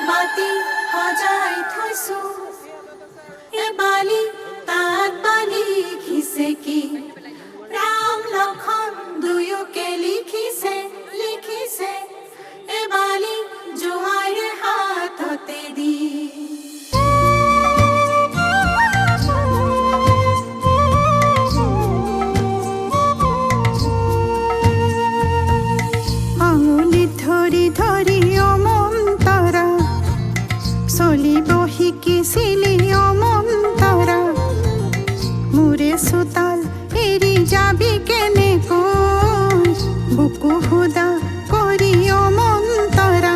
মাটি সজাই থৈছো এ বালি তাত বালি লিখিছে কি ৰাম লক্ষণ দুয়োকে লিখিছে লিখিছে এ বালি জোঁৱাইৰে হাততে দি ধৰি অমন্তৰা চলিব শিকিছিলি অমন্তৰা মোৰে চোতাল এৰি যাবি কেনেকৈ বুকু সুদা কৰি অমন্তৰা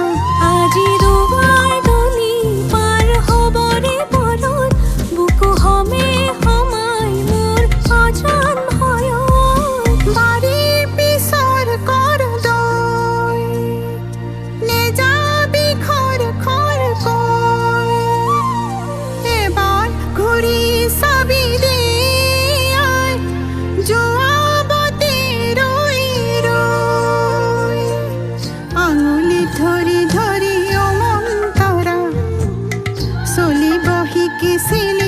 আজি দুৱাৰ দলি পাৰ হ'বৰে পৰত বুকু হমে সমাই মোৰ অজান ভয়ত বাৰীৰ পিছৰ কৰ দৈ নেযাবি খৰ খৰ কৈ এবাৰ ঘূৰি চাবি দেই যোৱাবতে ৰৈ ৰৈ আঙুলি ধৰি ধৰি অমন্তৰা চলিব শিকিছিল